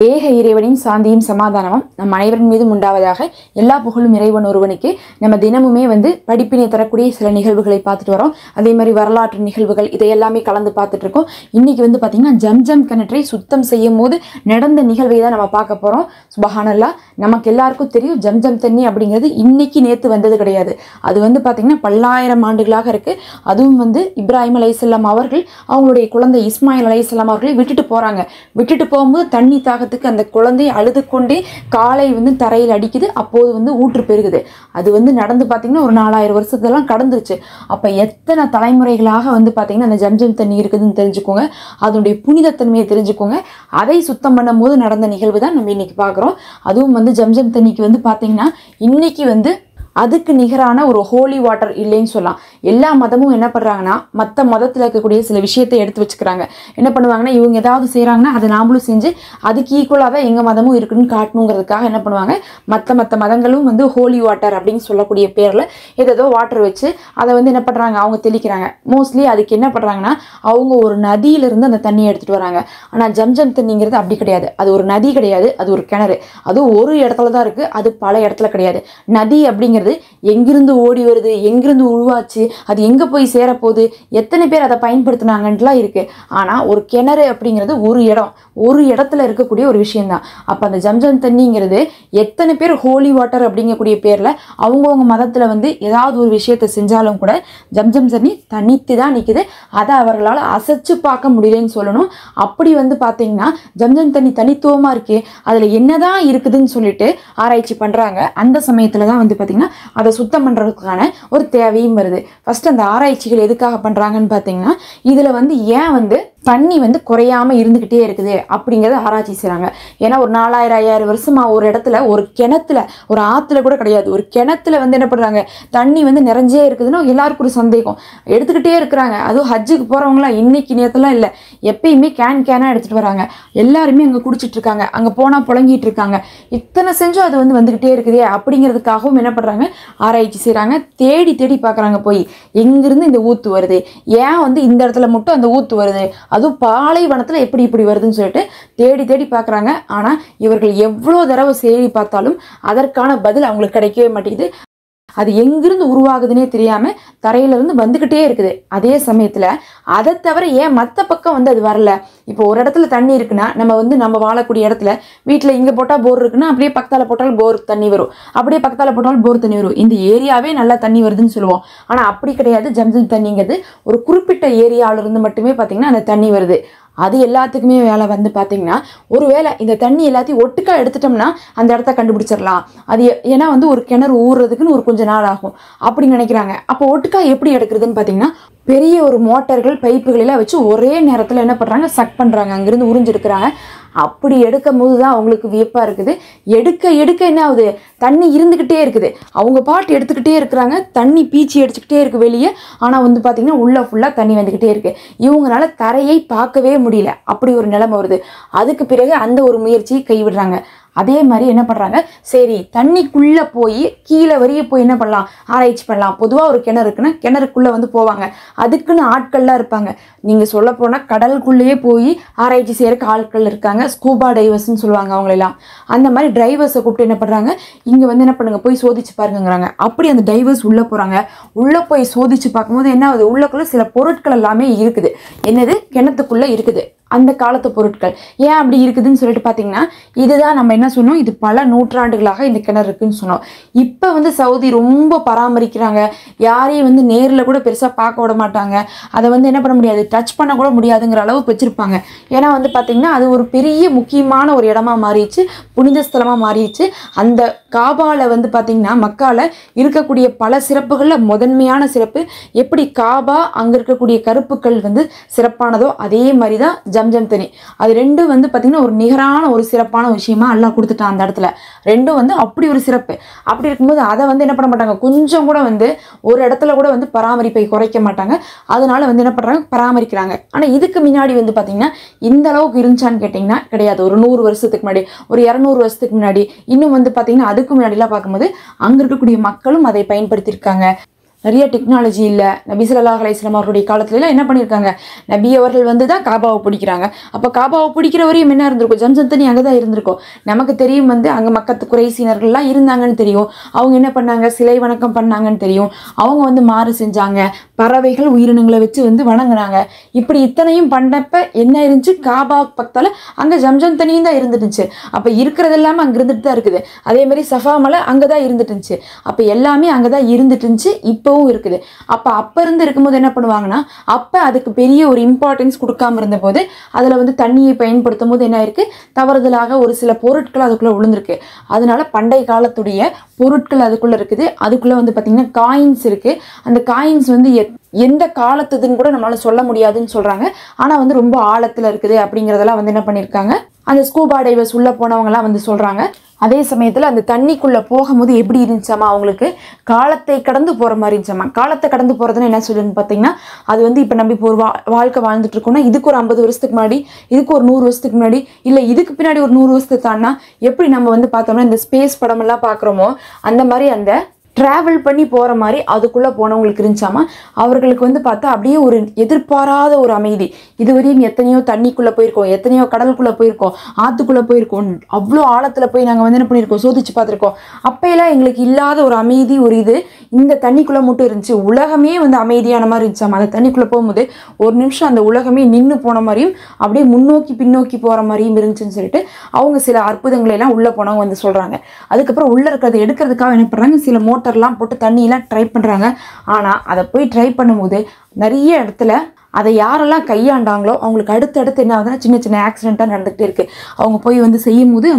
ஏக இறைவனின் சாந்தியும் சமாதானமும் நம் அனைவரின் மீதும் உண்டாவதாக. எல்லா புகழும் இறைவன் ஒருவனுக்கு. நம்ம தினமுமே படிப்பினை தரக்கூடிய சில நிகழ்வுகளை பார்த்துட்டு வரோம். அதே மாதிரி வரலாற்று நிகழ்வுகள் இதையெல்லாமே கலந்து பார்த்துட்டு இருக்கோம். இன்னைக்கு பார்த்தீங்கன்னா ஜம்ஜம் கிணற்றை சுத்தம் செய்யும் போது நடந்த நிகழ்வை தான் நம்ம பார்க்க போகிறோம். சுபஹானல்லாஹ். நமக்கு எல்லாருக்கும் தெரியும் ஜம்ஜம் தண்ணி அப்படிங்கிறது இன்னைக்கு நேற்று வந்தது கிடையாது. அது பார்த்தீங்கன்னா பல்லாயிரம் ஆண்டுகளாக இருக்கு. அதுவும் இப்ராஹிம் அலைஹிஸ்ஸலாம் அவர்கள் அவங்களுடைய குழந்தை இஸ்மாயில் அலைஹிஸ்ஸலாம் அவர்களை விட்டுட்டு போறாங்க. விட்டுட்டு போகும்போது தண்ணி தாக அந்த குழந்தை அழுது கொண்டே காலை தரையில் அடிக்குது. அப்போது ஊற்று பெருகுது. அது நடந்து பார்த்தீங்கன்னா ஒரு 4000 வருஷத்தெல்லாம் கடந்துருச்சு. அப்போ எத்தனை தலைமுறைகளாக பார்த்தீங்கன்னா அந்த ஜம்ஜம் தண்ணி இருக்குதுன்னு தெரிஞ்சுக்கோங்க. அதனுடைய புனிதத்தன்மையை தெரிஞ்சுக்கோங்க. அதை சுத்தம் பண்ணும் போது நடந்த நிகழ்வு தான் நம்ம இன்னைக்கு பார்க்குறோம். அதுவும் ஜம்ஜம் தண்ணிக்கு பார்த்தீங்கன்னா இன்னைக்கு அதுக்கு நிகரான ஒரு ஹோலி வாட்டர் இல்லைன்னு சொல்லலாம். எல்லா மதமும் என்ன பண்ணுறாங்கன்னா மற்ற மதத்தில் இருக்கக்கூடிய சில விஷயத்தை எடுத்து வச்சுக்கிறாங்க. என்ன பண்ணுவாங்கன்னா இவங்க ஏதாவது செய்கிறாங்கன்னா அதை நாமளும் செஞ்சு அதுக்கு ஈக்குவலாக தான் எங்கள் மதமும் இருக்குன்னு காட்டணுங்கிறதுக்காக என்ன பண்ணுவாங்க மற்ற மதங்களும் ஹோலி வாட்டர் அப்படின்னு சொல்லக்கூடிய பேரில் ஏதோ வாட்டர் வச்சு அதை என்ன பண்ணுறாங்க அவங்க தெளிக்கிறாங்க. மோஸ்ட்லி அதுக்கு என்ன பண்ணுறாங்கன்னா அவங்க ஒரு நதியிலிருந்து அந்த தண்ணியை எடுத்துகிட்டு வராங்க. ஆனால் ஜம்ஜம் தண்ணிங்கிறது அப்படி கிடையாது. அது ஒரு நதி கிடையாது, அது ஒரு கிணறு. அதுவும் ஒரு இடத்துல தான் இருக்குது, அது பல இடத்துல கிடையாது. நதி அப்படிங்கிறது எங்கிருந்து ஓடி வருது, எங்கிருந்து உருவாச்சு, அது எங்க போய் சேரப்போகுது, எத்தனை பேர் அதை பயன்படுத்தினாங்கலாம் இருக்கு. ஆனா ஒரு கிணறு அப்படிங்கிறது ஒரு இடத்துல இருக்கக்கூடிய ஒரு விஷயம்தான். அப்ப அந்த ஜம்ஜம் தண்ணிங்கிறது எத்தனை பேர் ஹோலி வாட்டர் அப்படிங்கக்கூடிய பேர்ல அவங்கவுங்க மதத்துல ஏதாவது ஒரு விஷயத்த செஞ்சாலும் கூட ஜம்ஜம் தண்ணி தனித்து தான் நிக்குது. அதை அவர்களால் அசைச்சு பார்க்க முடியலன்னு சொல்லணும். அப்படி பாத்தீங்கன்னா ஜம்ஜம் தண்ணி தனித்துவமா இருக்கு, அதுல என்னதான் இருக்குதுன்னு சொல்லிட்டு ஆராய்ச்சி பண்றாங்க. அந்த சமயத்துல தான் பாத்தீங்கன்னா அதை சுத்தம் பண்ணுறதுக்கான ஒரு தேவையும் வருது. ஃபர்ஸ்ட் அந்த ஆராய்ச்சிகள் எதுக்காக பண்ணுறாங்கன்னு பார்த்தீங்கன்னா இதில் ஏன் தண்ணி குறையாமல் இருந்துக்கிட்டே இருக்குது அப்படிங்கிறத ஆராய்ச்சி செய்கிறாங்க. ஏன்னா ஒரு 4000-5000 வருஷமா ஒரு இடத்துல ஒரு கிணத்துல ஒரு ஆற்றுல கூட கிடையாது, ஒரு கிணத்துல என்ன பண்ணுறாங்க தண்ணி நிறைஞ்சே இருக்குதுன்னா எல்லாருக்கும் ஒரு சந்தேகம். எடுத்துக்கிட்டே இருக்கிறாங்க. அதுவும் ஹஜ்ஜுக்கு போகிறவங்களாம் இன்னைக்கு நேரத்துலாம் இல்லை, எப்பயுமே கேனாக எடுத்துகிட்டு வராங்க. எல்லாருமே அங்கே குடிச்சிட்டு இருக்காங்க, அங்கே போனால் புழங்கிட்டு இருக்காங்க. இத்தனை செஞ்சும் அது வந்துக்கிட்டே இருக்குதே அப்படிங்கிறதுக்காகவும் என்ன பண்ணுறாங்க ஆராய்ச்சி செய்கிறாங்க. தேடி தேடி பார்க்குறாங்க போய் எங்கிருந்து இந்த ஊத்து வருது, ஏன் இந்த இடத்துல மட்டும் அந்த ஊத்து வருது, அதுவும் பாலைவனத்தில் இப்படி வருதுன்னு சொல்லிட்டு தேடி தேடி பார்க்குறாங்க. ஆனால் இவர்கள் எவ்வளோ தடவை தேடி பார்த்தாலும் அதற்கான பதில் அவங்களுக்கு கிடைக்கவே மாட்டேங்குது. அது எங்கிருந்து உருவாகுதுன்னே தெரியாம தரையிலிருந்து வந்துகிட்டே இருக்குது. அதே சமயத்துல அதை தவிர ஏன் மற்ற பக்கம் அது வரல? இப்போ ஒரு இடத்துல தண்ணி இருக்குன்னா நம்ம வாழக்கூடிய இடத்துல வீட்டுல இங்க போட்டா போர் இருக்குன்னா அப்படியே பக்கத்தால போட்டாலும் போர் தண்ணி வரும், அப்படியே பக்கத்தால போட்டாலும் போர் தண்ணி வரும். இந்த ஏரியாவே நல்லா தண்ணி வருதுன்னு சொல்லுவோம். ஆனா அப்படி கிடையாது. ஜம்ஜம் தண்ணிங்கிறது ஒரு குறிப்பிட்ட ஏரியாவில இருந்து மட்டுமே பாத்தீங்கன்னா அந்த தண்ணி வருது. அது எல்லாத்துக்குமே வேலை பார்த்தீங்கன்னா ஒருவேளை இந்த தண்ணி எல்லாத்தையும் ஒட்டுக்கா எடுத்துட்டோம்னா அந்த இடத்த கண்டுபிடிச்சிடலாம். அது ஏன்னா ஒரு கிணறு ஊறுறதுக்குன்னு ஒரு கொஞ்ச நாள் ஆகும் அப்படி நினைக்கிறாங்க. அப்போ ஒட்டுக்கா எப்படி எடுக்கிறதுன்னு பார்த்தீங்கன்னா பெரிய ஒரு மோட்டார்கள் பைப்புகள் எல்லாம் வச்சு ஒரே நேரத்தில் என்ன பண்ணுறாங்க சக் பண்ணுறாங்க, அங்கிருந்து உறிஞ்சு எடுக்கிறாங்க. அப்படி எடுக்கும் போது தான் அவங்களுக்கு வியப்பாக இருக்குது. எடுக்க என்ன ஆகுது, தண்ணி இருந்துக்கிட்டே இருக்குது. அவங்க பாட்டு எடுத்துக்கிட்டே இருக்கிறாங்க, தண்ணி பீச்சி அடிச்சுக்கிட்டே இருக்கு வெளியே. ஆனால் பார்த்தீங்கன்னா உள்ள ஃபுல்லாக தண்ணி வந்துக்கிட்டே இருக்கு. இவங்களால தரையை பார்க்கவே முடியல, அப்படி ஒரு நிலைமை வருது. அதுக்கு பிறகு அந்த ஒரு முயற்சியை கைவிடுறாங்க. அதே மாதிரி என்ன பண்ணுறாங்க, சரி தண்ணிக்குள்ளே போய் கீழே வரைய போய் என்ன பண்ணலாம் ஆராய்ச்சி பண்ணலாம். பொதுவாக ஒரு கிணறு இருக்குன்னா கிணறுக்குள்ளே போவாங்க, அதுக்குன்னு ஆட்கள்லாம் இருப்பாங்க. நீங்கள் சொல்ல போனால் கடலுக்குள்ளேயே போய் ஆராய்ச்சி செய்யறதுக்கு ஆட்கள் இருக்காங்க, ஸ்கூபா டைவர்ஸ்ன்னு சொல்லுவாங்க அவங்களெல்லாம். அந்த மாதிரி டிரைவர்ஸை கூப்பிட்டு என்ன பண்ணுறாங்க, இங்கே என்ன பண்ணுங்க போய் சோதிச்சு பாருங்கிறாங்க. அப்படி அந்த டைவர்ஸ் உள்ளே போகிறாங்க. உள்ளே போய் சோதிச்சு பார்க்கும்போது என்ன ஆகுது, உள்ளக்குள்ளே சில பொருட்கள் எல்லாமே இருக்குது. என்னது, கிணத்துக்குள்ளே இருக்குது அந்த காலத்து பொருட்கள். ஏன் அப்படி இருக்குதுன்னு சொல்லிட்டு பார்த்தீங்கன்னா இதுதான் நம்ம என்ன சொன்னோம், இது பல நூற்றாண்டுகளாக இந்த கிணறு இருக்குன்னு சொன்னோம். இப்போ சவுதி ரொம்ப பராமரிக்கிறாங்க. யாரையும் நேரில் கூட பெருசாக பார்க்க விட மாட்டாங்க. அதை என்ன பண்ண முடியாது, டச் பண்ண கூட முடியாதுங்கிற அளவுக்கு வச்சுருப்பாங்க. ஏன்னா பார்த்தீங்கன்னா அது ஒரு பெரிய முக்கியமான ஒரு இடமா மாறிடுச்சு, புனித ஸ்தலமாக மாறிடுச்சு. அந்த காபாவில் பார்த்தீங்கன்னா மக்கால இருக்கக்கூடிய பல சிறப்புகளில் முதன்மையான சிறப்பு எப்படி காபா அங்கே இருக்கக்கூடிய கருப்புக்கள் சிறப்பானதோ அதே மாதிரி தான் ஜம்ஜம் தண்ணி. அது ரெண்டும் பார்த்தீங்கன்னா ஒரு நிகரான ஒரு சிறப்பான விஷயமா அல்லாஹ் கொடுத்துட்டான் அந்த இடத்துல. ரெண்டும் அப்படி ஒரு சிறப்பு. அப்படி இருக்கும்போது அதை என்ன பண்ண மாட்டாங்க, கொஞ்சம் கூட ஒரு இடத்துல கூட பராமரிப்பை குறைக்க மாட்டாங்க. அதனால என்ன பண்றாங்க, பராமரிக்கிறாங்க. ஆனால் இதுக்கு முன்னாடி பார்த்தீங்கன்னா இந்த அளவுக்கு இருந்துச்சான்னு கேட்டிங்கன்னா கிடையாது. ஒரு 100 வருஷத்துக்கு முன்னாடி, ஒரு 200 வருஷத்துக்கு முன்னாடி, இன்னும் பார்த்தீங்கன்னா அதுக்கு முன்னாடிலாம் பார்க்கும்போது அங்கே இருக்கக்கூடிய மக்களும் அதை பயன்படுத்தியிருக்காங்க. நிறைய டெக்னாலஜி இல்லை. நபி ஸல்லல்லாஹு அலைஹி வஸல்லம் அவருடைய காலத்துலலாம் என்ன பண்ணியிருக்காங்க, நபி அவர்கள் வந்து தான் காபாவை பிடிக்கிறாங்க. அப்போ காபாவை பிடிக்கிற வரையும் என்ன இருந்திருக்கும், ஜம்சம் தண்ணி அங்கே தான் இருந்திருக்கும். நமக்கு தெரியும் வந்து அங்கே மக்கத்து குறைசினர்கள்லாம் இருந்தாங்கன்னு தெரியும். அவங்க என்ன பண்ணாங்க, சிலை வணக்கம் பண்ணாங்கன்னு தெரியும். அவங்க வந்து மாறு செஞ்சாங்க, பறவைகள் உயிரினங்களை வச்சு வந்து வணங்கினாங்க. இப்படி இத்தனையும் பண்ணப்ப என்ன இருந்துச்சு, காபா பக்கத்தால் அங்கே ஜம்சம் தண்ணியும் தான் இருந்துட்டுச்சு. அப்போ இருக்கிறது எல்லாமே அங்கே இருந்துட்டு தான் இருக்குது. அதே மாதிரி சஃபா மலை அங்கே தான் இருந்துட்டு இருந்துச்சு. அப்போ எல்லாமே அங்கே தான் இருந்துட்டு இருந்துச்சு, இப்போவும் இருக்குது. அப்போ இருந்து இருக்கும்போது என்ன பண்ணுவாங்கன்னா, அப்போ அதுக்கு பெரிய ஒரு இம்பார்ட்டன்ஸ் கொடுக்காம இருந்தபோது அதில் வந்து தண்ணியை பயன்படுத்தும் போது என்ன இருக்கு, தவறுதலாக ஒரு சில பொருட்கள் அதுக்குள்ளே விழுந்திருக்கு. அதனால பண்டைய காலத்துடைய பொருட்கள் அதுக்குள்ளே இருக்குது. அதுக்குள்ளே வந்து பார்த்திங்கன்னா காயின்ஸ் இருக்குது. அந்த காயின்ஸ் வந்து எந்த காலத்துதுன்னு கூட நம்மளால சொல்ல முடியாதுன்னு சொல்கிறாங்க. ஆனால் வந்து ரொம்ப ஆழத்தில் இருக்குது அப்படிங்கிறதெல்லாம் வந்து என்ன பண்ணியிருக்காங்க, அந்த ஸ்கூபா டைவர்ஸ் உள்ளே போனவங்கலாம் வந்து சொல்கிறாங்க. அதே சமயத்தில் அந்த தண்ணிக்குள்ளே போகும்போது எப்படி இருந்துச்சாமா, அவங்களுக்கு காலத்தை கடந்து போகிற மாதிரி இருந்துச்சாமா. காலத்தை கடந்து போகிறதுன்னு என்ன சொல்லுன்னு பார்த்தீங்கன்னா, அது வந்து இப்போ நம்ம இப்போ ஒரு வாழ்க்கை வாழ்ந்துட்டு இருக்கோம்னா, இதுக்கு ஒரு 50 வருஷத்துக்கு முன்னாடி, இதுக்கு ஒரு 100 வருஷத்துக்கு முன்னாடி, இல்லை இதுக்கு பின்னாடி ஒரு 100 வருஷத்துக்கு தானா எப்படி நம்ம வந்து பார்த்தோம்னா இந்த ஸ்பேஸ் படமெல்லாம் பார்க்குறோமோ அந்த மாதிரி அந்த ட்ராவல் பண்ணி போகிற மாதிரி அதுக்குள்ளே போனவங்களுக்கு இருந்துச்சாமா. அவர்களுக்கு வந்து பார்த்தா அப்படியே ஒரு எதிர்பாராத ஒரு அமைதி. இதுவரையும் எத்தனையோ தண்ணிக்குள்ளே போயிருக்கோம், எத்தனையோ கடலுக்குள்ளே போயிருக்கோம், ஆற்றுக்குள்ளே போயிருக்கோம், அவ்வளோ ஆழத்தில் போய் நாங்கள் வந்து என்ன பண்ணியிருக்கோம், சோதிச்சு பார்த்துருக்கோம். அப்போயெல்லாம் எங்களுக்கு இல்லாத ஒரு அமைதி, ஒரு இது இந்த தண்ணிக்குள்ளே மட்டும் இருந்துச்சு. உலகமே வந்து அமைதியான மாதிரி இருந்துச்சாமா. அந்த தண்ணிக்குள்ளே போகும்போது ஒரு நிமிஷம் அந்த உலகமே நின்று போன மாதிரியும் அப்படியே முன்னோக்கி பின்னோக்கி போகிற மாதிரியும் இருந்துச்சுன்னு சொல்லிட்டு அவங்க சில அற்புதங்களெல்லாம் உள்ளே போனவங்க வந்து சொல்கிறாங்க. அதுக்கப்புறம் உள்ளே இருக்கிறத எடுக்கிறதுக்காக என்ன பண்ணுறாங்க, சில மோட்டர்லாம் போட்டு தண்ணியெல்லாம் ட்ரை பண்ணுறாங்க. ஆனால் அதை போய் ட்ரை பண்ணும்போது நிறைய இடத்துல அதை யாரெல்லாம் கையாண்டாங்களோ அவங்களுக்கு அடுத்தடுத்து என்ன ஆகுதுன்னா சின்ன சின்ன ஆக்சிடெண்ட்டாக நடந்துகிட்டே இருக்குது. அவங்க போய் வந்து செய்யும் போது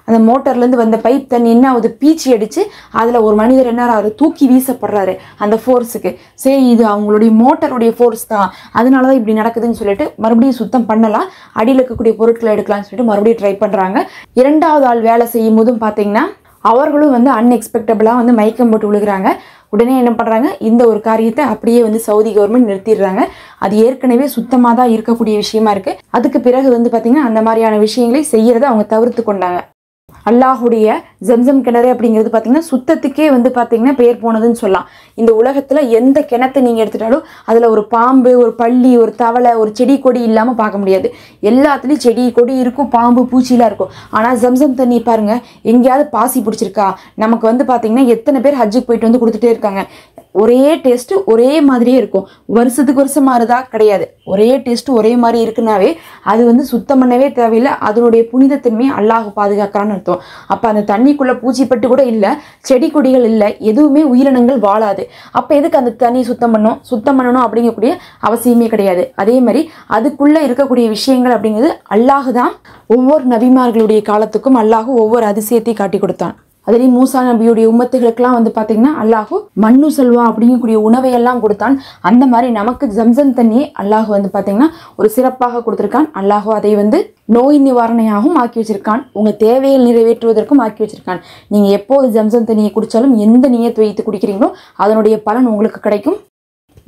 அந்த மோட்டர்லேருந்து வந்த பைப் தண்ணி என்ன ஆகுது, பீச்சி அடித்து அதில் ஒரு மனிதர் என்ன ஆகுது, தூக்கி வீசப்படுறாரு அந்த ஃபோர்ஸுக்கு. சரி, இது அவங்களுடைய மோட்டருடைய ஃபோர்ஸ் தான், அதனால தான் இப்படி நடக்குதுன்னு சொல்லிட்டு மறுபடியும் சுத்தம் பண்ணலாம், அடியில் இருக்கக்கூடிய பொருட்களை எடுக்கலாம்னு சொல்லிட்டு மறுபடியும் ட்ரை பண்ணுறாங்க. 2வது ஆள் வேலை செய்யும் போதும் பார்த்தீங்கன்னா அவர்களும் வந்து அன்எக்ஸ்பெக்டபிளாக வந்து மயக்கம் போட்டு விழுகிறாங்க. உடனே என்ன பண்ணுறாங்க, இந்த ஒரு காரியத்தை அப்படியே வந்து சவுதி கவர்மெண்ட் நிறுத்திடுறாங்க. அது ஏற்கனவே சுத்தமாக தான் இருக்கக்கூடிய விஷயமா இருக்குது. அதுக்கு பிறகு வந்து பார்த்திங்கன்னா அந்த மாதிரியான விஷயங்களை செய்கிறத அவங்க தவிர்த்து கொண்டாங்க. அல்லாஹுடைய ஜம்சம் கிணறு அப்படிங்கிறது பார்த்திங்கன்னா சுத்தத்துக்கே வந்து பார்த்திங்கன்னா பெயர் போனதுன்னு சொல்லலாம். இந்த உலகத்தில் எந்த கிணத்தை நீங்கள் எடுத்துட்டாலும் அதில் ஒரு பாம்பு, ஒரு பள்ளி, ஒரு தவளை, ஒரு செடி கொடி இல்லாமல் பார்க்க முடியாது. எல்லாத்துலேயும் செடி கொடி இருக்கும், பாம்பு பூச்சிலாம் இருக்கும். ஆனால் ஜம்சம் தண்ணி பாருங்கள், எங்கேயாவது பாசி பிடிச்சிருக்கா. நமக்கு வந்து பார்த்திங்கன்னா எத்தனை பேர் ஹஜ்ஜுக்கு போயிட்டு வந்து கொடுத்துட்டே இருக்காங்க. ஒரே டேஸ்ட்டு ஒரே மாதிரியே இருக்கும். வருஷத்துக்கு வருஷம் மாறுதா, கிடையாது. ஒரே டேஸ்ட்டு ஒரே மாதிரி இருக்குனாவே அது வந்து சுத்தம் பண்ணவே தேவையில்லை. அதனுடைய புனிதத்தன்மையை அல்லாஹ் பாதுகாக்கிறான்னு அர்த்தம். அப்போ அந்த தண்ணிக்குள்ளே பூச்சிப்பட்டு கூட இல்லை, செடி கொடிகள் இல்லை, எதுவுமே உயிரினங்கள் வாழாது. அப்போ எதுக்கு அந்த தண்ணி சுத்தம் பண்ணணும் அப்படிங்கக்கூடிய அவசியமே கிடையாது. அதே மாதிரி அதுக்குள்ளே இருக்கக்கூடிய விஷயங்கள் அப்படிங்கிறது அல்லாஹ் தான் ஒவ்வொரு நபிமார்களுடைய காலத்துக்கும் அல்லாஹ் ஒவ்வொரு அதிசயத்தை காட்டி கொடுத்தான். அதுலேயும் மூசா நபியுடைய உம்மத்துகளுக்கெல்லாம் வந்து பார்த்திங்கன்னா அல்லாஹ் மண்ணு செல்வா அப்படிங்கக்கூடிய உணவையெல்லாம் கொடுத்தான். அந்த மாதிரி நமக்கு ஜம்சம் தண்ணியை அல்லாஹ் வந்து பார்த்திங்கன்னா ஒரு சிறப்பாக கொடுத்துருக்கான். அல்லாஹ் அதை வந்து நோய் நிவாரணையாகவும் ஆக்கி வச்சிருக்கான், உங்கள் தேவைகள் நிறைவேற்றுவதற்கும் ஆக்கி வச்சிருக்கான். நீங்கள் எப்போது ஜம்சம் தண்ணியை குடித்தாலும் எந்த நியத்து வைத்து குடிக்கிறீங்களோ அதனுடைய பலன் உங்களுக்கு கிடைக்கும்.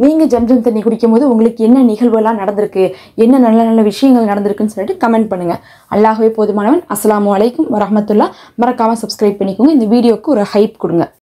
நீங்கள் ஜம்சம் தண்ணி குடிக்கும் போது உங்களுக்கு என்ன நிகழ்வுலாம் நடந்திருக்கு, என்ன நல்ல நல்ல விஷயங்கள் நடந்திருக்குன்னு சொல்லிட்டு கமெண்ட் பண்ணுங்கள். அல்லாஹ்வே போதுமானவன். அஸ்ஸலாமு அலைக்கும் வரஹ்மத்துல்லாஹ். மறக்காமல் சப்ஸ்கிரைப் பண்ணிக்கோங்க. இந்த வீடியோவுக்கு ஒரு ஹைப் கொடுங்க.